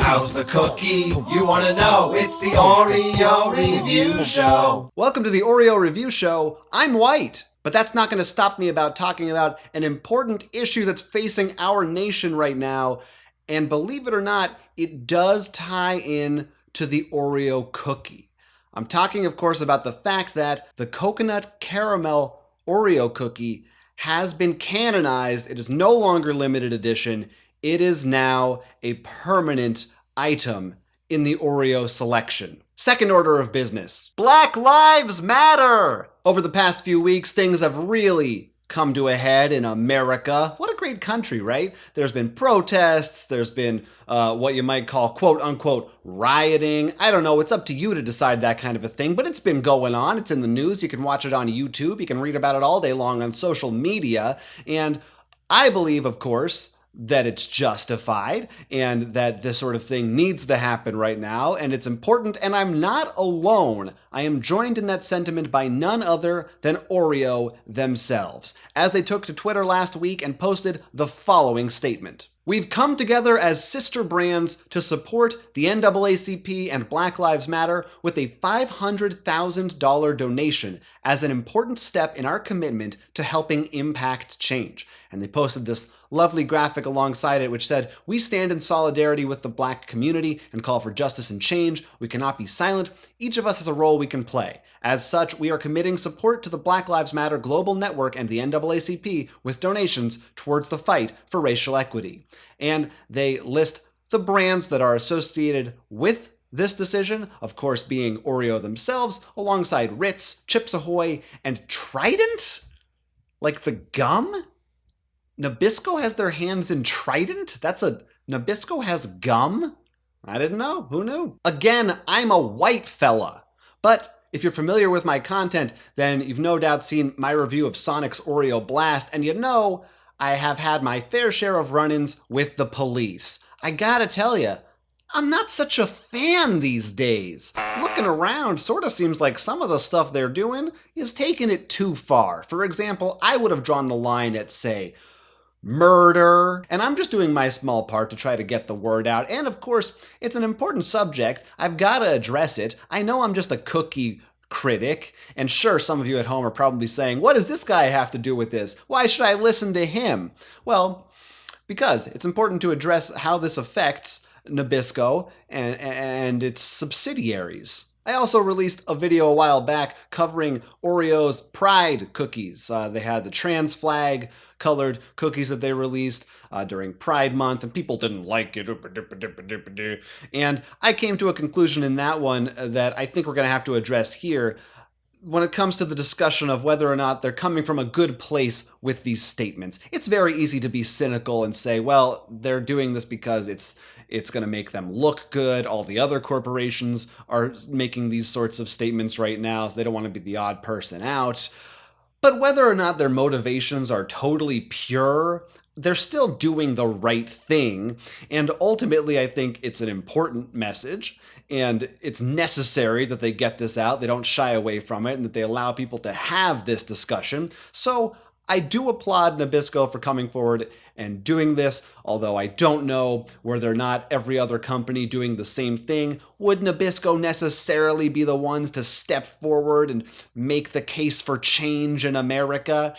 How's the cookie? You wanna know? It's the Oreo Review Show. Welcome to the Oreo Review Show. I'm White, but that's not going to stop me about talking about an important issue that's facing our nation right now. And believe it or not, it does tie in to the Oreo cookie. I'm talking, of course, about the fact that the coconut caramel Oreo cookie has been canonized. It is no longer limited edition. It is now a permanent item in the Oreo selection. Second order of business. Black Lives Matter! Over the past few weeks, things have really come to a head in America. What a great country, right? There's been protests, there's been what you might call quote-unquote rioting. I don't know, it's up to you to decide that kind of a thing, but it's been going on. It's in the news. You can watch it on YouTube. You can read about it all day long on social media. And I believe, of course, that it's justified and that this sort of thing needs to happen right now, and it's important, and I'm not alone. I am joined in that sentiment by none other than Oreo themselves, as they took to Twitter last week and posted the following statement. We've come together as sister brands to support the NAACP and Black Lives Matter with a $500,000 donation as an important step in our commitment to helping impact change. And they posted this lovely graphic alongside it which said, "We stand in solidarity with the Black community and call for justice and change. We cannot be silent. Each of us has a role we can play. As such, we are committing support to the Black Lives Matter Global Network and the NAACP with donations towards the fight for racial equity." And they list the brands that are associated with this decision, of course being Oreo themselves, alongside Ritz, Chips Ahoy, and Trident? Like the gum? Nabisco has their hands in Trident? Nabisco has gum? I didn't know. Who knew? Again, I'm a white fella. But if you're familiar with my content, then you've no doubt seen my review of Sonic's Oreo Blast, and you know I have had my fair share of run-ins with the police. I gotta tell you, I'm not such a fan these days. Looking around, sort of seems like some of the stuff they're doing is taking it too far. For example, I would have drawn the line at, say, murder, and I'm just doing my small part to try to get the word out. And of course, it's an important subject. I've got to address it. I know I'm just a cookie critic, and sure, some of you at home are probably saying, what does this guy have to do with this? Why should I listen to him? Well, because it's important to address how this affects Nabisco and its subsidiaries. I also released a video a while back covering Oreo's Pride cookies. They had the trans flag colored cookies that they released during Pride Month, and people didn't like it. And I came to a conclusion in that one that I think we're going to have to address here when it comes to the discussion of whether or not they're coming from a good place with these statements. It's very easy to be cynical and say, well, they're doing this because it's going to make them look good. All the other corporations are making these sorts of statements right now, so they don't want to be the odd person out. But whether or not their motivations are totally pure, they're still doing the right thing. And ultimately, I think it's an important message, and it's necessary that they get this out. They don't shy away from it, and that they allow people to have this discussion. So I do applaud Nabisco for coming forward and doing this, although I don't know whether or not every other company doing the same thing. Would Nabisco necessarily be the ones to step forward and make the case for change in America?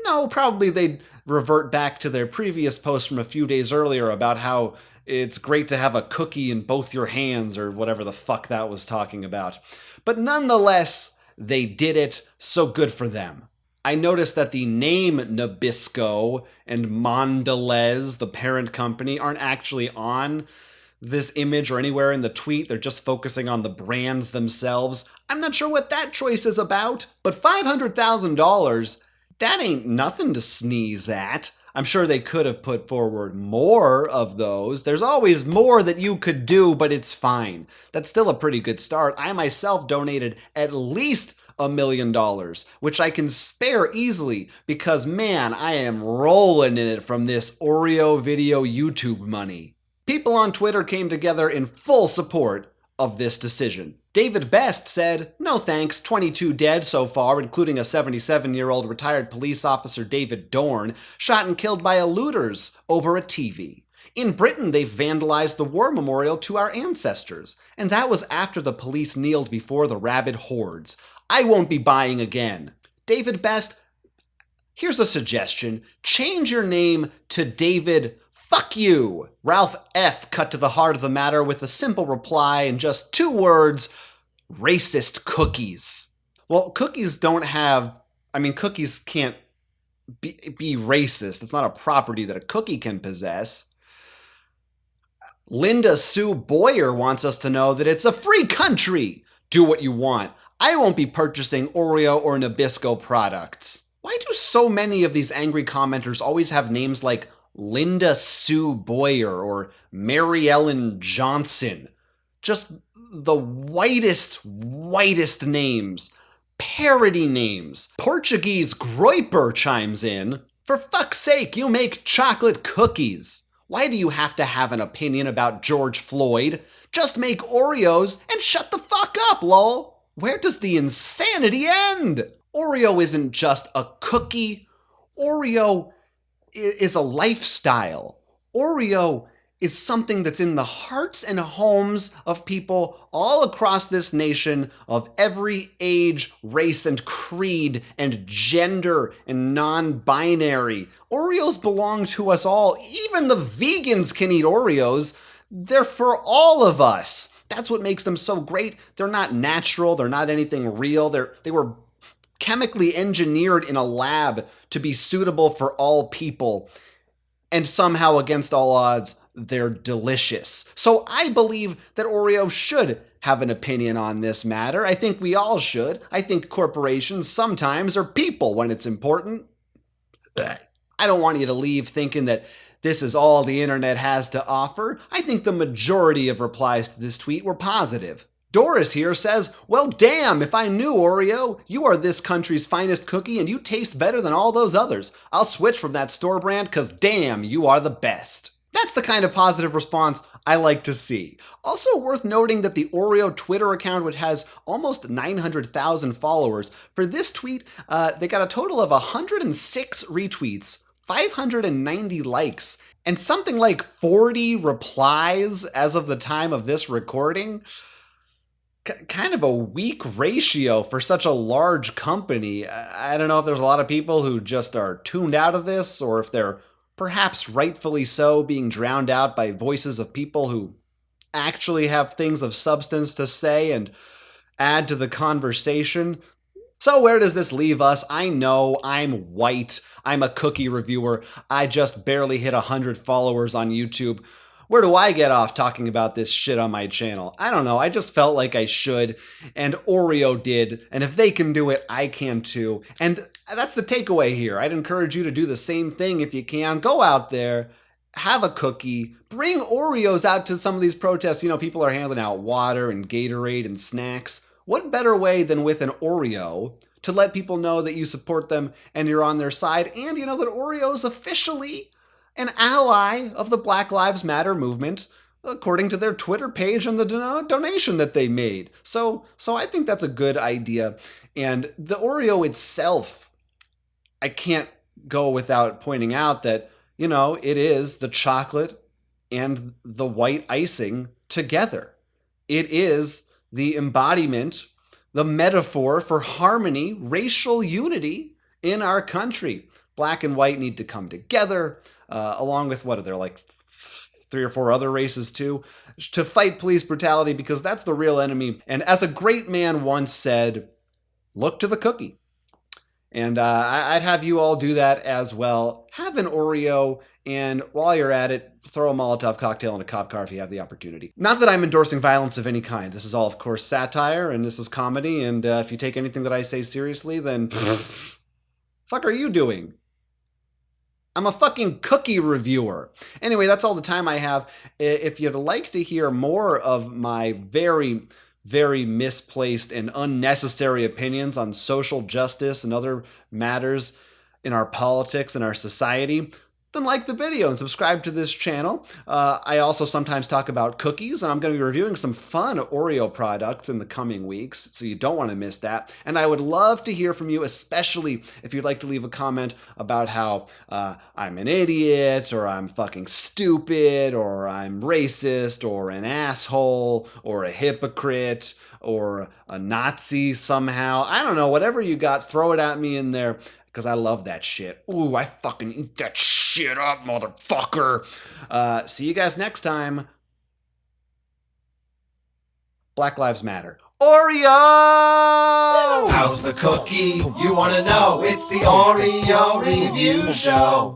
No, probably they'd revert back to their previous post from a few days earlier about how it's great to have a cookie in both your hands, or whatever the fuck that was talking about. But nonetheless, they did it, so good for them. I noticed that the name Nabisco and Mondelez, the parent company, aren't actually on this image or anywhere in the tweet. They're just focusing on the brands themselves. I'm not sure what that choice is about, but $500,000, that ain't nothing to sneeze at. I'm sure they could have put forward more of those. There's always more that you could do, but it's fine. That's still a pretty good start. I myself donated at least $1 million, which I can spare easily because, man, I am rolling in it from this Oreo video YouTube money. People on Twitter came together in full support of this decision. David Best said, "No thanks, 22 dead so far, including a 77-year-old retired police officer David Dorn, shot and killed by looters over a TV. In Britain, they've vandalized the war memorial to our ancestors, and that was after the police kneeled before the rabid hordes. I won't be buying again. David Best, here's a suggestion. Change your name to David Fuck You. Ralph F. cut to the heart of the matter with a simple reply in just 2 words, racist cookies. Well, cookies cookies can't be racist. It's not a property that a cookie can possess. Linda Sue Boyer wants us to know that it's a free country. Do what you want. I won't be purchasing Oreo or Nabisco products. Why do so many of these angry commenters always have names like Linda Sue Boyer or Mary Ellen Johnson? Just the whitest names. Parody names. Portuguese Groiper chimes in. For fuck's sake, you make chocolate cookies. Why do you have to have an opinion about George Floyd? Just make Oreos and shut the fuck up, lol. Where does the insanity end? Oreo isn't just a cookie. Oreo is a lifestyle. Oreo is something that's in the hearts and homes of people all across this nation of every age, race, and creed, and gender, and non-binary. Oreos belong to us all. Even the vegans can eat Oreos. They're for all of us. That's what makes them so great. They're not natural. They're not anything real. They were chemically engineered in a lab to be suitable for all people. And somehow, against all odds, they're delicious. So I believe that Oreo should have an opinion on this matter. I think we all should. I think corporations sometimes are people when it's important. I don't want you to leave thinking that this is all the internet has to offer. I think the majority of replies to this tweet were positive. Doris here says, well, damn, if I knew Oreo, you are this country's finest cookie and you taste better than all those others. I'll switch from that store brand because damn, you are the best. That's the kind of positive response I like to see. Also worth noting that the Oreo Twitter account, which has almost 900,000 followers, for this tweet, they got a total of 106 retweets, 590 likes, and something like 40 replies as of the time of this recording. Kind of a weak ratio for such a large company. I don't know if there's a lot of people who just are tuned out of this, or if they're perhaps rightfully so being drowned out by voices of people who actually have things of substance to say and add to the conversation. So where does this leave us? I know I'm white. I'm a cookie reviewer. I just barely hit 100 followers on YouTube. Where do I get off talking about this shit on my channel? I don't know. I just felt like I should, and Oreo did. And if they can do it, I can too. And that's the takeaway here. I'd encourage you to do the same thing if you can. Go out there, have a cookie, bring Oreos out to some of these protests. You know, people are handing out water and Gatorade and snacks. What better way than with an Oreo to let people know that you support them and you're on their side, and you know that Oreo is officially an ally of the Black Lives Matter movement, according to their Twitter page and the donation that they made. So I think that's a good idea. And the Oreo itself, I can't go without pointing out that, you know, it is the chocolate and the white icing together. It is the embodiment, the metaphor for harmony, racial unity in our country. Black and white need to come together, along with, what are there, like 3 or 4 other races too, to fight police brutality, because that's the real enemy. And as a great man once said, look to the cookie. And I'd have you all do that as well. Have an Oreo, and while you're at it, throw a Molotov cocktail in a cop car if you have the opportunity. Not that I'm endorsing violence of any kind. This is all, of course, satire, and this is comedy, and if you take anything that I say seriously, then fuck are you doing? I'm a fucking cookie reviewer. Anyway, that's all the time I have. If you'd like to hear more of my very, very misplaced and unnecessary opinions on social justice and other matters in our politics and our society, then like the video and subscribe to this channel. I also sometimes talk about cookies, and I'm going to be reviewing some fun Oreo products in the coming weeks, so you don't want to miss that. And I would love to hear from you, especially if you'd like to leave a comment about how I'm an idiot, or I'm fucking stupid, or I'm racist, or an asshole, or a hypocrite, or a Nazi somehow. I don't know, whatever you got, throw it at me in there, because I love that shit. Ooh, I fucking eat that shit up, motherfucker. See you guys next time. Black Lives Matter. Oreo! How's the cookie? You wanna know? It's the Oreo Review Show.